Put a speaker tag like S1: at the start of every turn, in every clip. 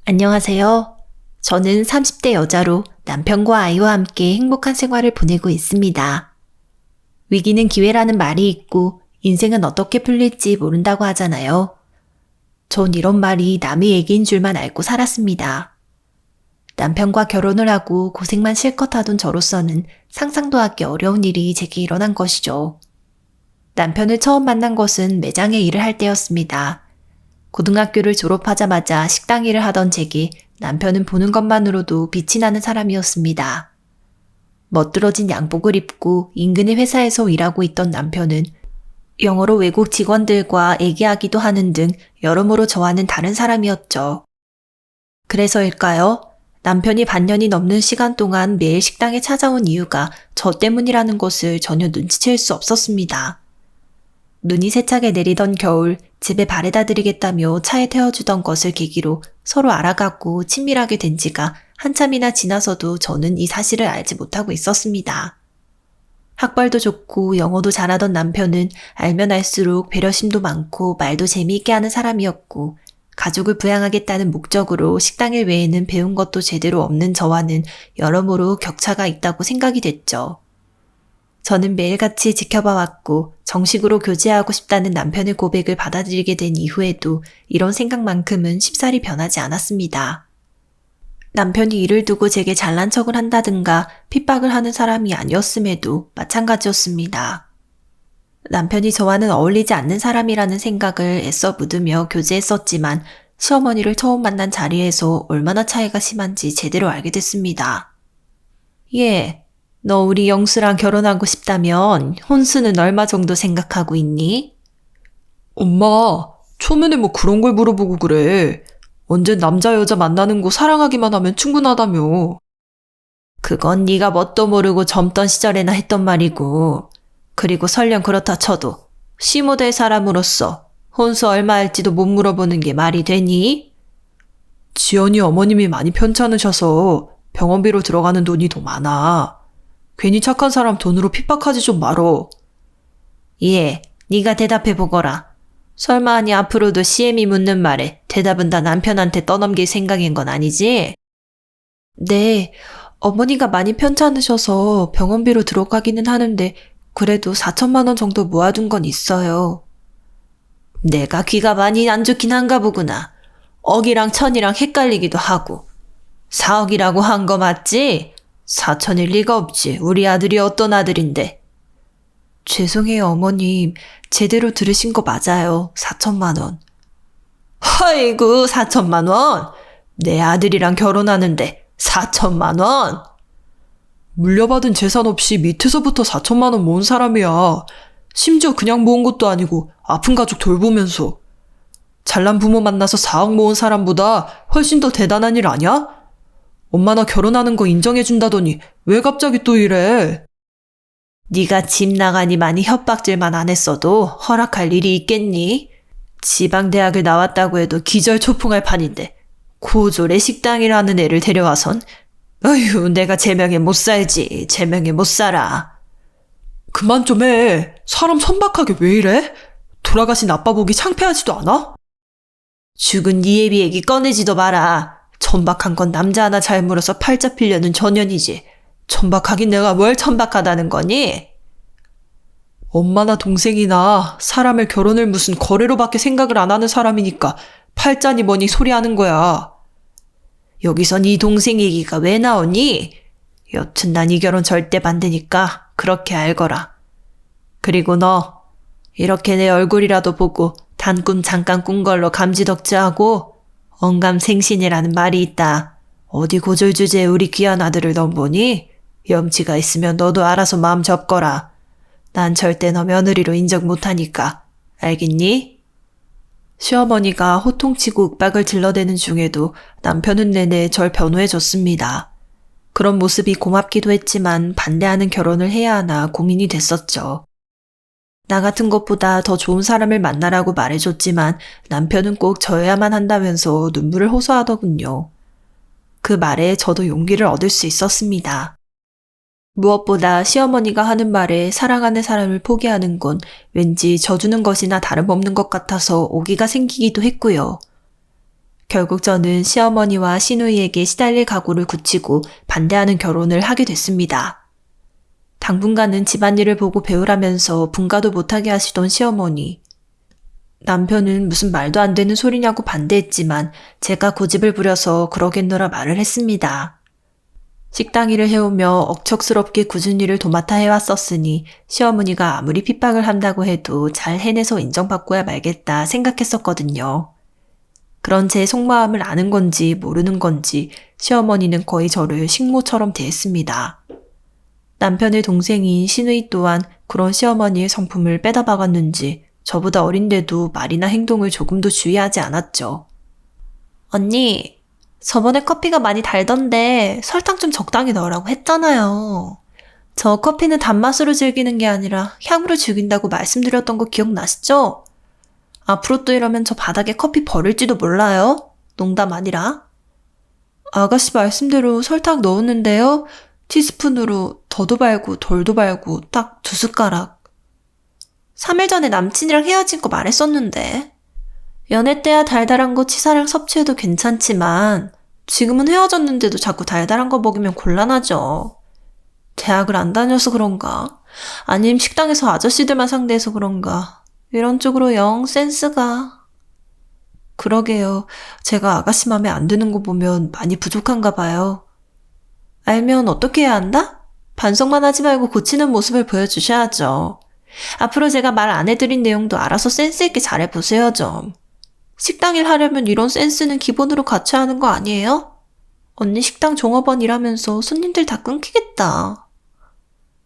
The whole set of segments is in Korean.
S1: 안녕하세요. 저는 30대 여자로 남편과 아이와 함께 행복한 생활을 보내고 있습니다. 위기는 기회라는 말이 있고 인생은 어떻게 풀릴지 모른다고 하잖아요. 전 이런 말이 남의 얘기인 줄만 알고 살았습니다. 남편과 결혼을 하고 고생만 실컷 하던 저로서는 상상도 하기 어려운 일이 제게 일어난 것이죠. 남편을 처음 만난 것은 매장에 일을 할 때였습니다. 고등학교를 졸업하자마자 식당 일을 하던 제게 남편은 보는 것만으로도 빛이 나는 사람이었습니다. 멋들어진 양복을 입고 인근의 회사에서 일하고 있던 남편은 영어로 외국 직원들과 얘기하기도 하는 등 여러모로 저와는 다른 사람이었죠. 그래서일까요? 남편이 반년이 넘는 시간 동안 매일 식당에 찾아온 이유가 저 때문이라는 것을 전혀 눈치챌 수 없었습니다. 눈이 세차게 내리던 겨울 집에 바래다 드리겠다며 차에 태워주던 것을 계기로 서로 알아가고 친밀하게 된 지가 한참이나 지나서도 저는 이 사실을 알지 못하고 있었습니다. 학벌도 좋고 영어도 잘하던 남편은 알면 알수록 배려심도 많고 말도 재미있게 하는 사람이었고 가족을 부양하겠다는 목적으로 식당일 외에는 배운 것도 제대로 없는 저와는 여러모로 격차가 있다고 생각이 됐죠. 저는 매일같이 지켜봐 왔고 정식으로 교제하고 싶다는 남편의 고백을 받아들이게 된 이후에도 이런 생각만큼은 쉽사리 변하지 않았습니다. 남편이 일을 두고 제게 잘난 척을 한다든가 핍박을 하는 사람이 아니었음에도 마찬가지였습니다. 남편이 저와는 어울리지 않는 사람이라는 생각을 애써 묻으며 교제했었지만 시어머니를 처음 만난 자리에서 얼마나 차이가 심한지 제대로 알게 됐습니다. 예. 너 우리 영수랑 결혼하고 싶다면 혼수는 얼마 정도 생각하고 있니?
S2: 엄마, 초면에 뭐 그런 걸 물어보고 그래. 언젠 남자 여자 만나는 거 사랑하기만 하면 충분하다며.
S1: 그건 네가 뭣도 모르고 젊던 시절에나 했던 말이고. 그리고 설령 그렇다 쳐도 시모 될 사람으로서 혼수 얼마 할지도 못 물어보는 게 말이 되니?
S2: 지연이 어머님이 많이 편찮으셔서 병원비로 들어가는 돈이 더 많아. 괜히 착한 사람 돈으로 핍박하지 좀 말어.
S1: 예, 네가 대답해보거라. 설마 아니 앞으로도 CM이 묻는 말에 대답은 다 남편한테 떠넘길 생각인 건 아니지? 네, 어머니가 많이 편찮으셔서 병원비로 들어가기는 하는데 그래도 4천만 원 정도 모아둔 건 있어요. 내가 귀가 많이 안 좋긴 한가 보구나. 억이랑 천이랑 헷갈리기도 하고. 4억이라고 한 거 맞지? 4천일 리가 없지. 우리 아들이 어떤 아들인데. 죄송해요, 어머님. 제대로 들으신 거 맞아요. 4천만 원. 아이고, 4천만 원? 내 아들이랑 결혼하는데 4천만 원?
S2: 물려받은 재산 없이 밑에서부터 4천만 원 모은 사람이야. 심지어 그냥 모은 것도 아니고 아픈 가족 돌보면서. 잘난 부모 만나서 4억 모은 사람보다 훨씬 더 대단한 일 아냐? 엄마 나 결혼하는 거 인정해준다더니 왜 갑자기 또 이래?
S1: 네가 집 나가니 많이 협박질만 안 했어도 허락할 일이 있겠니? 지방대학을 나왔다고 해도 기절초풍할 판인데 고졸의 식당이라는 애를 데려와선 어휴 내가 제명에 못 살지. 제명에 못 살아.
S2: 그만 좀 해. 사람 천박하게 왜 이래? 돌아가신 아빠 보기 창피하지도 않아?
S1: 죽은 네 애비 얘기 꺼내지도 마라. 천박한 건 남자 하나 잘 물어서 팔자 필려는 전연이지. 천박하긴 내가 뭘 천박하다는 거니?
S2: 엄마나 동생이나 사람을 결혼을 무슨 거래로밖에 생각을 안 하는 사람이니까 팔자니 뭐니 소리하는 거야.
S1: 여기서 네 동생 얘기가 왜 나오니? 여튼 난 이 결혼 절대 반대니까 그렇게 알거라. 그리고 너 이렇게 내 얼굴이라도 보고 단꿈 잠깐 꾼 걸로 감지덕지하고 언감생신이라는 말이 있다. 어디 고졸 주제에 우리 귀한 아들을 넘보니? 염치가 있으면 너도 알아서 마음 접거라. 난 절대 너 며느리로 인정 못하니까. 알겠니? 시어머니가 호통치고 윽박을 질러대는 중에도 남편은 내내 절 변호해줬습니다. 그런 모습이 고맙기도 했지만 반대하는 결혼을 해야 하나 고민이 됐었죠. 나 같은 것보다 더 좋은 사람을 만나라고 말해줬지만 남편은 꼭 저여야만 한다면서 눈물을 호소하더군요. 그 말에 저도 용기를 얻을 수 있었습니다. 무엇보다 시어머니가 하는 말에 사랑하는 사람을 포기하는 건 왠지 져주는 것이나 다름없는 것 같아서 오기가 생기기도 했고요. 결국 저는 시어머니와 시누이에게 시달릴 각오를 굳히고 반대하는 결혼을 하게 됐습니다. 당분간은 집안일을 보고 배우라면서 분가도 못하게 하시던 시어머니. 남편은 무슨 말도 안 되는 소리냐고 반대했지만 제가 고집을 부려서 그러겠노라 말을 했습니다. 식당 일을 해오며 억척스럽게 굳은 일을 도맡아 해왔었으니 시어머니가 아무리 핍박을 한다고 해도 잘 해내서 인정받고야 말겠다 생각했었거든요. 그런 제 속마음을 아는 건지 모르는 건지 시어머니는 거의 저를 식모처럼 대했습니다. 남편의 동생인 시누이 또한 그런 시어머니의 성품을 빼다 박았는지 저보다 어린데도 말이나 행동을 조금도 주의하지 않았죠. 언니, 저번에 커피가 많이 달던데 설탕 좀 적당히 넣으라고 했잖아요. 저 커피는 단맛으로 즐기는 게 아니라 향으로 즐긴다고 말씀드렸던 거 기억나시죠? 앞으로 또 이러면 저 바닥에 커피 버릴지도 몰라요. 농담 아니라. 아가씨 말씀대로 설탕 넣었는데요. 티스푼으로 더도 발고 덜도 발고 딱 2숟가락. 3일 전에 남친이랑 헤어진 거 말했었는데. 연애 때야 달달한 거 치사량 섭취해도 괜찮지만 지금은 헤어졌는데도 자꾸 달달한 거 먹으면 곤란하죠. 대학을 안 다녀서 그런가? 아님 식당에서 아저씨들만 상대해서 그런가? 이런 쪽으로 영 센스가. 그러게요. 제가 아가씨 맘에 안 드는 거 보면 많이 부족한가 봐요. 알면 어떻게 해야 한다? 반성만 하지 말고 고치는 모습을 보여주셔야죠. 앞으로 제가 말 안 해드린 내용도 알아서 센스 있게 잘해보세요 좀. 식당 일 하려면 이런 센스는 기본으로 갖춰야 하는 거 아니에요? 언니 식당 종업원 일하면서 손님들 다 끊기겠다.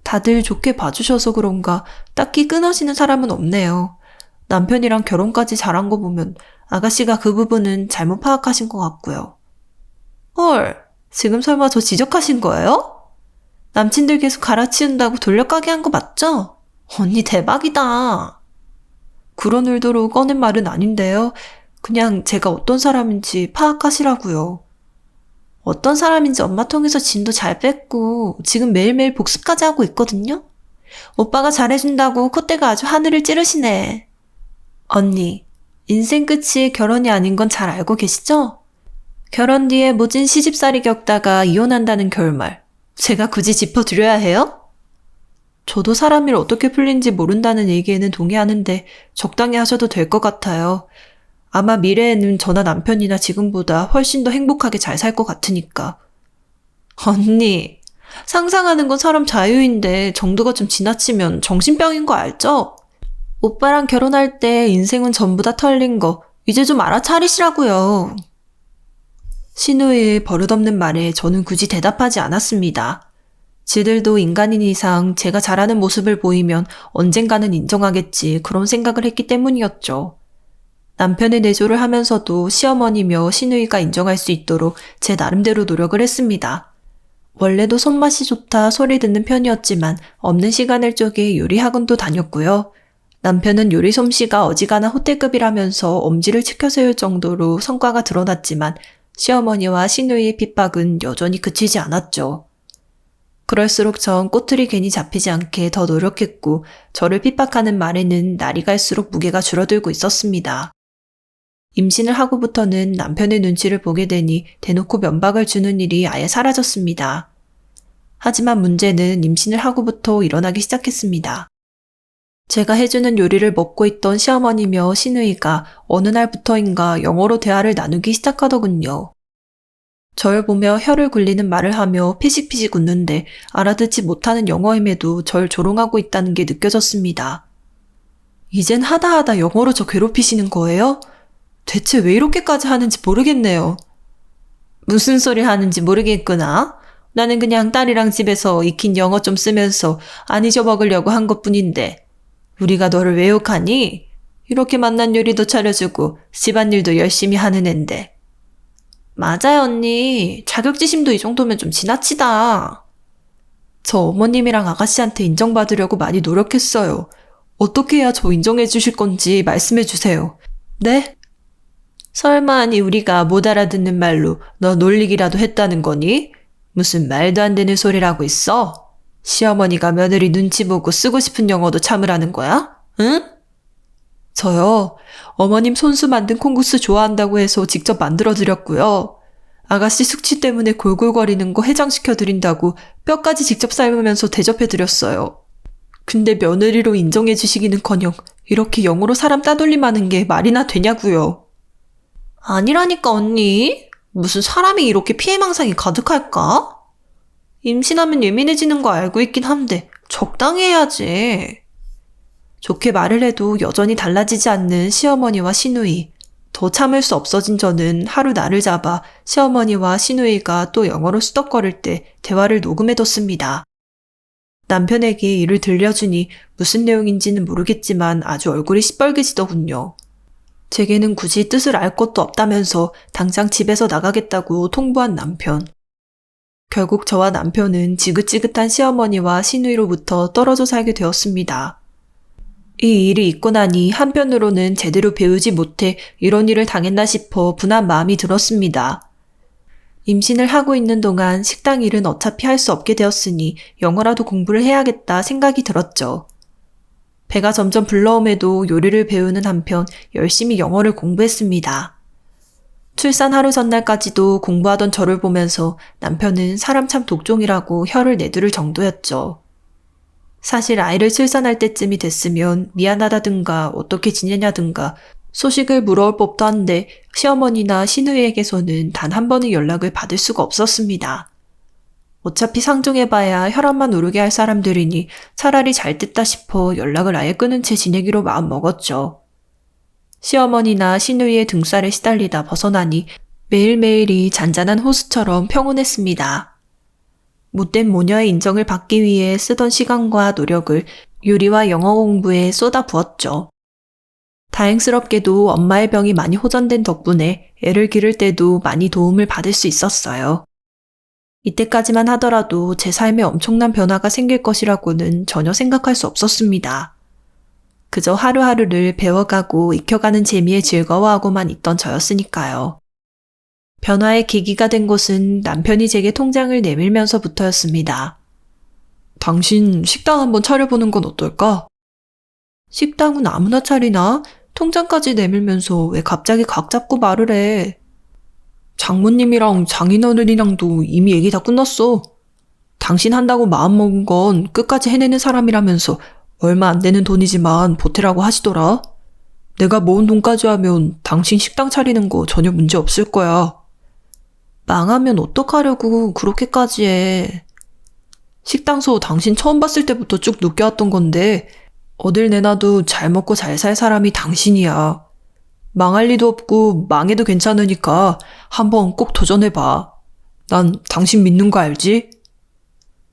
S1: 다들 좋게 봐주셔서 그런가 딱히 끊어지는 사람은 없네요. 남편이랑 결혼까지 잘한 거 보면 아가씨가 그 부분은 잘못 파악하신 것 같고요. 헐, 지금 설마 저 지적하신 거예요? 남친들 계속 갈아치운다고 돌려가게 한 거 맞죠? 언니 대박이다. 그런 의도로 꺼낸 말은 아닌데요. 그냥 제가 어떤 사람인지 파악하시라고요. 어떤 사람인지 엄마 통해서 진도 잘 뺐고 지금 매일매일 복습까지 하고 있거든요. 오빠가 잘해준다고 콧대가 아주 하늘을 찌르시네. 언니, 인생 끝이 결혼이 아닌 건 잘 알고 계시죠? 결혼 뒤에 모진 시집살이 겪다가 이혼한다는 결말. 제가 굳이 짚어드려야 해요? 저도 사람 일 어떻게 풀린지 모른다는 얘기에는 동의하는데 적당히 하셔도 될 것 같아요. 아마 미래에는 저나 남편이나 지금보다 훨씬 더 행복하게 잘 살 것 같으니까. 언니, 상상하는 건 사람 자유인데 정도가 좀 지나치면 정신병인 거 알죠? 오빠랑 결혼할 때 인생은 전부 다 털린 거 이제 좀 알아차리시라고요. 신우의 버릇없는 말에 저는 굳이 대답하지 않았습니다. 지들도 인간인 이상 제가 잘하는 모습을 보이면 언젠가는 인정하겠지 그런 생각을 했기 때문이었죠. 남편의 내조를 하면서도 시어머니며 시누이가 인정할 수 있도록 제 나름대로 노력을 했습니다. 원래도 손맛이 좋다 소리 듣는 편이었지만 없는 시간을 쪼개 요리 학원도 다녔고요. 남편은 요리 솜씨가 어지간한 호텔급이라면서 엄지를 치켜세울 정도로 성과가 드러났지만 시어머니와 시누이의 핍박은 여전히 그치지 않았죠. 그럴수록 전 꼬투리 괜히 잡히지 않게 더 노력했고 저를 핍박하는 말에는 날이 갈수록 무게가 줄어들고 있었습니다. 임신을 하고부터는 남편의 눈치를 보게 되니 대놓고 면박을 주는 일이 아예 사라졌습니다. 하지만 문제는 임신을 하고부터 일어나기 시작했습니다. 제가 해주는 요리를 먹고 있던 시어머니며 시누이가 어느 날부터인가 영어로 대화를 나누기 시작하더군요. 절 보며 혀를 굴리는 말을 하며 피식피식 웃는데 알아듣지 못하는 영어임에도 절 조롱하고 있다는 게 느껴졌습니다. 이젠 하다하다 영어로 저 괴롭히시는 거예요? 대체 왜 이렇게까지 하는지 모르겠네요. 무슨 소리 하는지 모르겠구나. 나는 그냥 딸이랑 집에서 익힌 영어 좀 쓰면서 안 잊어먹으려고 한 것뿐인데 우리가 너를 왜 욕하니? 이렇게 맛난 요리도 차려주고 집안일도 열심히 하는 앤데. 맞아요 언니. 자격지심도 이 정도면 좀 지나치다. 저 어머님이랑 아가씨한테 인정받으려고 많이 노력했어요. 어떻게 해야 저 인정해 주실 건지 말씀해 주세요. 네? 설마 아니 우리가 못 알아듣는 말로 너 놀리기라도 했다는 거니? 무슨 말도 안 되는 소리라고 있어? 시어머니가 며느리 눈치 보고 쓰고 싶은 영어도 참으라는 거야? 응?
S2: 저요. 어머님 손수 만든 콩국수 좋아한다고 해서 직접 만들어드렸고요. 아가씨 숙취 때문에 골골거리는 거 해장시켜드린다고 뼈까지 직접 삶으면서 대접해드렸어요. 근데 며느리로 인정해주시기는커녕 이렇게 영어로 사람 따돌림하는 게 말이나 되냐고요. 아니라니까 언니. 무슨 사람이 이렇게 피해망상이 가득할까? 임신하면 예민해지는 거 알고 있긴 한데 적당히 해야지. 좋게 말을 해도 여전히 달라지지 않는 시어머니와 시누이. 더 참을 수 없어진 저는 하루 날을 잡아 시어머니와 시누이가 또 영어로 수덕거릴 때 대화를 녹음해뒀습니다. 남편에게 이를 들려주니 무슨 내용인지는 모르겠지만 아주 얼굴이 시뻘개지더군요. 제게는 굳이 뜻을 알 것도 없다면서 당장 집에서 나가겠다고 통보한 남편. 결국 저와 남편은 지긋지긋한 시어머니와 시누이로부터 떨어져 살게 되었습니다. 이 일이 있고 나니 한편으로는 제대로 배우지 못해 이런 일을 당했나 싶어 분한 마음이 들었습니다. 임신을 하고 있는 동안 식당 일은 어차피 할 수 없게 되었으니 영어라도 공부를 해야겠다 생각이 들었죠. 배가 점점 불러옴에도 요리를 배우는 한편 열심히 영어를 공부했습니다. 출산 하루 전날까지도 공부하던 저를 보면서 남편은 사람 참 독종이라고 혀를 내두를 정도였죠. 사실 아이를 출산할 때쯤이 됐으면 미안하다든가 어떻게 지내냐든가 소식을 물어올 법도 한데 시어머니나 시누이에게서는 단 한 번의 연락을 받을 수가 없었습니다. 어차피 상종해봐야 혈압만 오르게 할 사람들이니 차라리 잘 됐다 싶어 연락을 아예 끊은 채 지내기로 마음먹었죠. 시어머니나 시누이의 등살에 시달리다 벗어나니 매일매일이 잔잔한 호수처럼 평온했습니다. 못된 모녀의 인정을 받기 위해 쓰던 시간과 노력을 요리와 영어 공부에 쏟아부었죠. 다행스럽게도 엄마의 병이 많이 호전된 덕분에 애를 기를 때도 많이 도움을 받을 수 있었어요. 이때까지만 하더라도 제 삶에 엄청난 변화가 생길 것이라고는 전혀 생각할 수 없었습니다. 그저 하루하루를 배워가고 익혀가는 재미에 즐거워하고만 있던 저였으니까요. 변화의 계기가 된 것은 남편이 제게 통장을 내밀면서부터였습니다. 당신 식당 한번 차려보는 건 어떨까? 식당은 아무나 차리나? 통장까지 내밀면서 왜 갑자기 각 잡고 말을 해? 장모님이랑 장인어른이랑도 이미 얘기 다 끝났어. 당신 한다고 마음먹은 건 끝까지 해내는 사람이라면서 얼마 안 되는 돈이지만 보태라고 하시더라. 내가 모은 돈까지 하면 당신 식당 차리는 거 전혀 문제 없을 거야. 망하면 어떡하려고 그렇게까지 해. 식당소 당신 처음 봤을 때부터 쭉 느껴왔던 건데 어딜 내놔도 잘 먹고 잘 살 사람이 당신이야. 망할 리도 없고 망해도 괜찮으니까 한번 꼭 도전해봐. 난 당신 믿는 거 알지?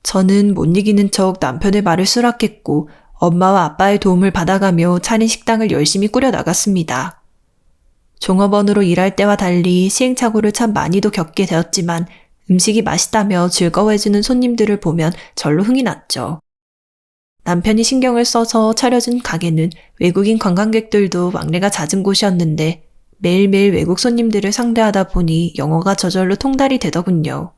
S2: 저는 못 이기는 척 남편의 말을 수락했고 엄마와 아빠의 도움을 받아가며 차린 식당을 열심히 꾸려나갔습니다. 종업원으로 일할 때와 달리 시행착오를 참 많이도 겪게 되었지만 음식이 맛있다며 즐거워해주는 손님들을 보면 절로 흥이 났죠. 남편이 신경을 써서 차려준 가게는 외국인 관광객들도 왕래가 잦은 곳이었는데 매일매일 외국 손님들을 상대하다 보니 영어가 저절로 통달이 되더군요.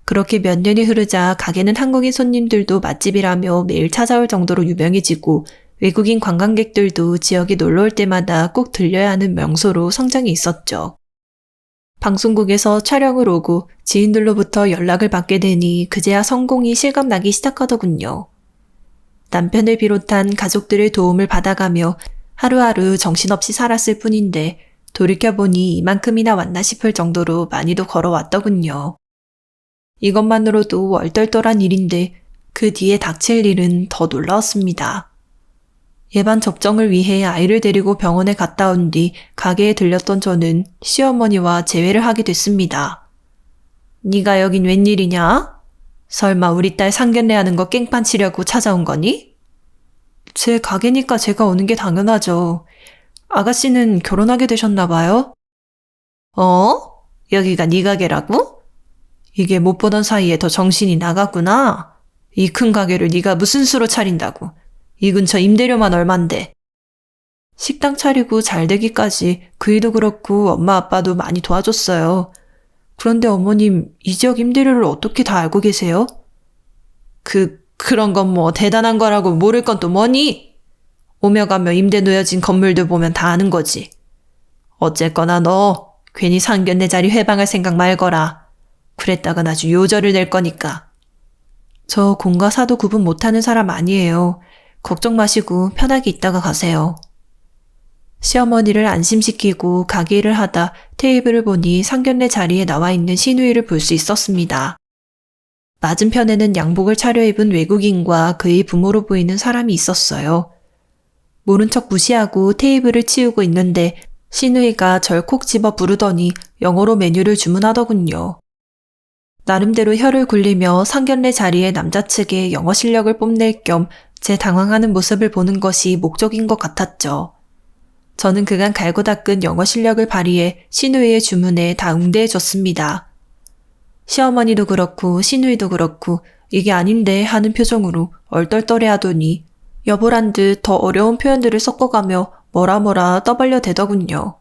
S2: 그렇게 몇 년이 흐르자 가게는 한국인 손님들도 맛집이라며 매일 찾아올 정도로 유명해지고 외국인 관광객들도 지역에 놀러올 때마다 꼭 들려야 하는 명소로 성장이 있었죠. 방송국에서 촬영을 오고 지인들로부터 연락을 받게 되니 그제야 성공이 실감나기 시작하더군요. 남편을 비롯한 가족들의 도움을 받아가며 하루하루 정신없이 살았을 뿐인데 돌이켜보니 이만큼이나 왔나 싶을 정도로 많이도 걸어왔더군요. 이것만으로도 얼떨떨한 일인데 그 뒤에 닥칠 일은 더 놀라웠습니다. 예방 접종을 위해 아이를 데리고 병원에 갔다 온 뒤 가게에 들렸던 저는 시어머니와 재회를 하게 됐습니다. 네가 여긴 웬일이냐? 설마 우리 딸 상견례하는 거 깽판 치려고 찾아온 거니? 제 가게니까 제가 오는 게 당연하죠. 아가씨는 결혼하게 되셨나 봐요? 여기가 네 가게라고? 이게 못 보던 사이에 더 정신이 나갔구나. 이 큰 가게를 네가 무슨 수로 차린다고. 이 근처 임대료만 얼만데. 식당 차리고 잘 되기까지 그 일도 그렇고 엄마 아빠도 많이 도와줬어요. 그런데 어머님, 이 지역 임대료를 어떻게 다 알고 계세요? 그런 건 뭐 대단한 거라고 모를 건 또 뭐니? 오며 가며 임대 놓여진 건물들 보면 다 아는 거지. 어쨌거나 너 괜히 상견례 자리 회방할 생각 말거라. 그랬다간 아주 요절을 낼 거니까. 저 공과 사도 구분 못하는 사람 아니에요. 걱정 마시고 편하게 있다가 가세요. 시어머니를 안심시키고 가게 일을 하다 테이블을 보니 상견례 자리에 나와 있는 시누이를 볼 수 있었습니다. 맞은편에는 양복을 차려입은 외국인과 그의 부모로 보이는 사람이 있었어요. 모른 척 무시하고 테이블을 치우고 있는데 시누이가 절 콕 집어 부르더니 영어로 메뉴를 주문하더군요. 나름대로 혀를 굴리며 상견례 자리에 남자 측의 영어 실력을 뽐낼 겸 제 당황하는 모습을 보는 것이 목적인 것 같았죠. 저는 그간 갈고 닦은 영어 실력을 발휘해 시누이의 주문에 다 응대해줬습니다. 시어머니도 그렇고 시누이도 그렇고 이게 아닌데 하는 표정으로 얼떨떨해하더니 여보란 듯 더 어려운 표현들을 섞어가며 뭐라 떠벌려대더군요.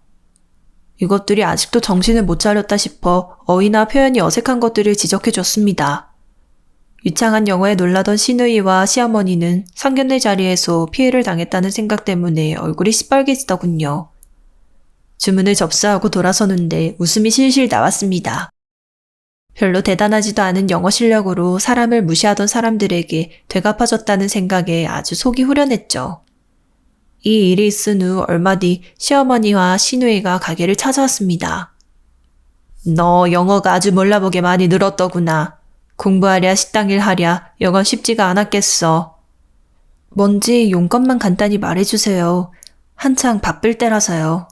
S2: 이것들이 아직도 정신을 못 차렸다 싶어 어휘나 표현이 어색한 것들을 지적해줬습니다. 유창한 영어에 놀라던 시누이와 시어머니는 상견례 자리에서 피해를 당했다는 생각 때문에 얼굴이 시뻘개지더군요. 주문을 접수하고 돌아서는데 웃음이 실실 나왔습니다. 별로 대단하지도 않은 영어 실력으로 사람을 무시하던 사람들에게 되갚아줬다는 생각에 아주 속이 후련했죠. 이 일이 있은 후 얼마 뒤 시어머니와 시누이가 가게를 찾아왔습니다. 너 영어가 아주 몰라보게 많이 늘었더구나. 공부하랴 식당 일 하랴 영어 쉽지가 않았겠어. 뭔지 용건만 간단히 말해주세요. 한창 바쁠 때라서요.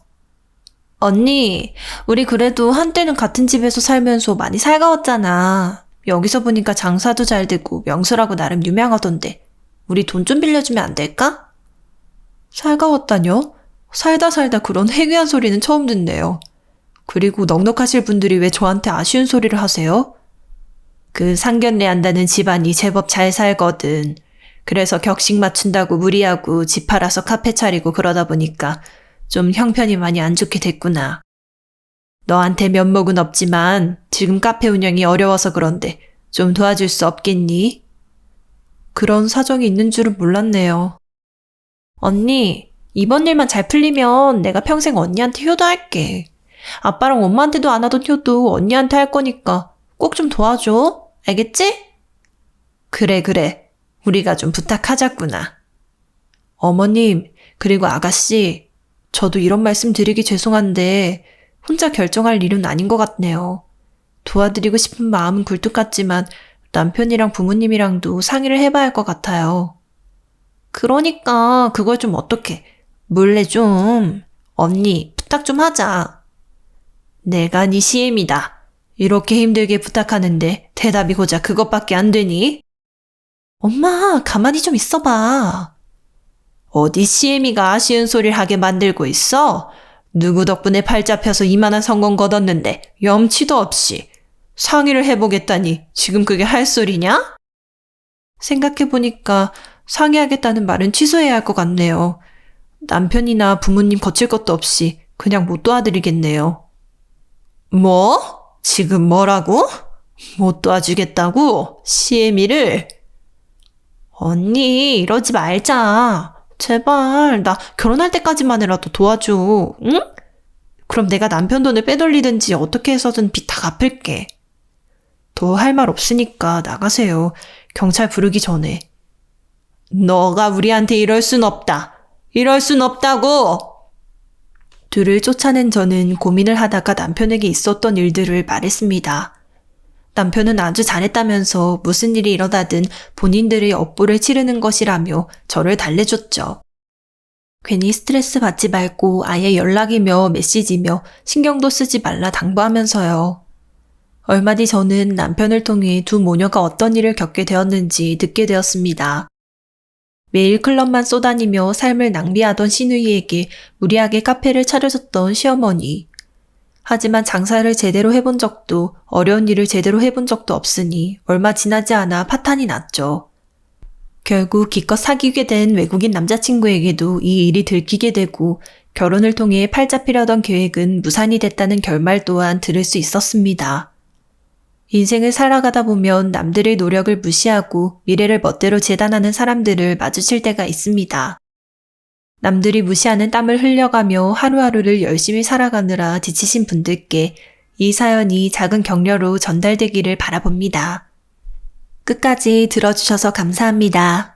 S2: 언니, 우리 그래도 한때는 같은 집에서 살면서 많이 살가웠잖아. 여기서 보니까 장사도 잘 되고 명수라고 나름 유명하던데 우리 돈 좀 빌려주면 안 될까? 살가웠다뇨? 살다 그런 해괴한 소리는 처음 듣네요. 그리고 넉넉하실 분들이 왜 저한테 아쉬운 소리를 하세요? 그 상견례 한다는 집안이 제법 잘 살거든. 그래서 격식 맞춘다고 무리하고 집 팔아서 카페 차리고 그러다 보니까 좀 형편이 많이 안 좋게 됐구나. 너한테 면목은 없지만 지금 카페 운영이 어려워서 그런데 좀 도와줄 수 없겠니? 그런 사정이 있는 줄은 몰랐네요. 언니, 이번 일만 잘 풀리면 내가 평생 언니한테 효도할게. 아빠랑 엄마한테도 안 하던 효도 언니한테 할 거니까 꼭 좀 도와줘. 알겠지? 그래. 우리가 좀 부탁하자꾸나. 어머님, 그리고 아가씨, 저도 이런 말씀 드리기 죄송한데 혼자 결정할 일은 아닌 것 같네요. 도와드리고 싶은 마음은 굴뚝 같지만 남편이랑 부모님이랑도 상의를 해봐야 할 것 같아요. 그러니까 그걸 좀 어떻게 몰래 좀 언니 부탁 좀 하자. 내가 네 시엠이다. 이렇게 힘들게 부탁하는데 대답이 고작 그것밖에 안 되니? 엄마, 가만히 좀 있어봐. 어디 시애미가 아쉬운 소리를 하게 만들고 있어? 누구 덕분에 팔 잡혀서 이만한 성공 거뒀는데 염치도 없이 상의를 해보겠다니 지금 그게 할 소리냐? 생각해보니까 상의하겠다는 말은 취소해야 할 것 같네요. 남편이나 부모님 거칠 것도 없이 그냥 못 도와드리겠네요. 뭐? 지금 뭐라고? 못 도와주겠다고? 시애미를? 언니, 이러지 말자. 제발, 나 결혼할 때까지만이라도 도와줘, 응? 그럼 내가 남편 돈을 빼돌리든지 어떻게 해서든 빚 다 갚을게. 더 할 말 없으니까 나가세요. 경찰 부르기 전에. 너가 우리한테 이럴 순 없다. 이럴 순 없다고! 둘을 쫓아낸 저는 고민을 하다가 남편에게 있었던 일들을 말했습니다. 남편은 아주 잘했다면서 무슨 일이 일어나든 본인들의 업보를 치르는 것이라며 저를 달래줬죠. 괜히 스트레스 받지 말고 아예 연락이며 메시지며 신경도 쓰지 말라 당부하면서요. 얼마 뒤 저는 남편을 통해 두 모녀가 어떤 일을 겪게 되었는지 듣게 되었습니다. 매일 클럽만 쏘다니며 삶을 낭비하던 시누이에게 무리하게 카페를 차려줬던 시어머니. 하지만 장사를 제대로 해본 적도 어려운 일을 제대로 해본 적도 없으니 얼마 지나지 않아 파탄이 났죠. 결국 기껏 사귀게 된 외국인 남자친구에게도 이 일이 들키게 되고 결혼을 통해 팔 잡히려던 계획은 무산이 됐다는 결말 또한 들을 수 있었습니다. 인생을 살아가다 보면 남들의 노력을 무시하고 미래를 멋대로 재단하는 사람들을 마주칠 때가 있습니다.
S1: 남들이 무시하는 땀을 흘려가며 하루하루를 열심히 살아가느라 지치신 분들께 이 사연이 작은 격려로 전달되기를 바라봅니다. 끝까지 들어주셔서 감사합니다.